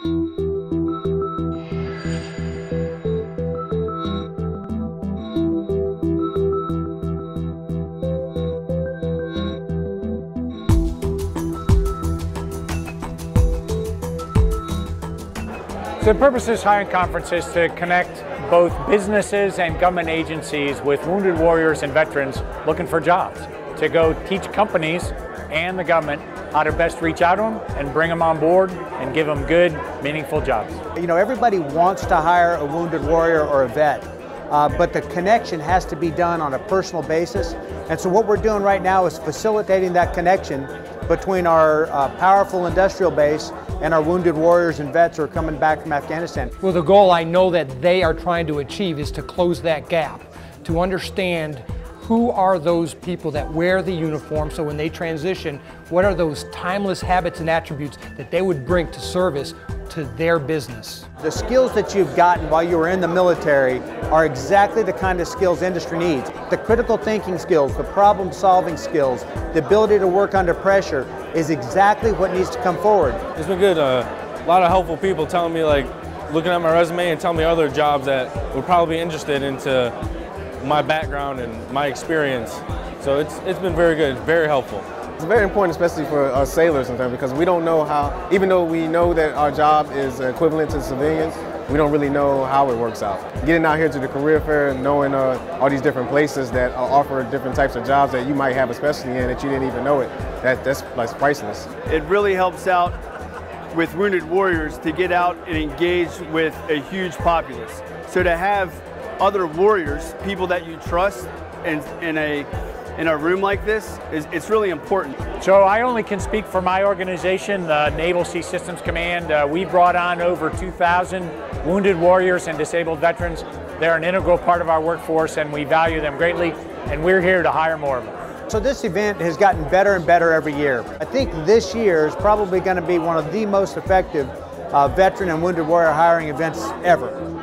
So the purpose of this hiring conference is to connect both businesses and government agencies with wounded warriors and veterans looking for jobs, to go teach companies and the government how to best reach out to them and bring them on board and give them good, meaningful jobs. You know, everybody wants to hire a wounded warrior or a vet, but the connection has to be done on a personal basis. And so what we're doing right now is facilitating that connection between our powerful industrial base and our wounded warriors and vets who are coming back from Afghanistan. Well, the goal I know that they are trying to achieve is to close that gap, to understand who are those people that wear the uniform, so when they transition, what are those timeless habits and attributes that they would bring to service to their business. The skills that you've gotten while you were in the military are exactly the kind of skills industry needs. The critical thinking skills, the problem-solving skills, the ability to work under pressure is exactly what needs to come forward. It's been good. A lot of helpful people telling me, like, looking at my resume and telling me other jobs that would probably be interested into my background and my experience. So it's been very good, very helpful. It's very important, especially for us sailors sometimes, because we don't know how, even though we know that our job is equivalent to civilians, we don't really know how it works out. Getting out here to the career fair and knowing all these different places that offer different types of jobs that you might have a specialty in that you didn't even know it, that's priceless. It really helps out with wounded warriors to get out and engage with a huge populace. So to have other warriors, people that you trust in a room like this, it's really important. So I only can speak for my organization, the Naval Sea Systems Command. We brought on over 2,000 wounded warriors and disabled veterans. They're an integral part of our workforce and we value them greatly, and we're here to hire more of them. So this event has gotten better and better every year. I think this year is probably going to be one of the most effective veteran and wounded warrior hiring events ever.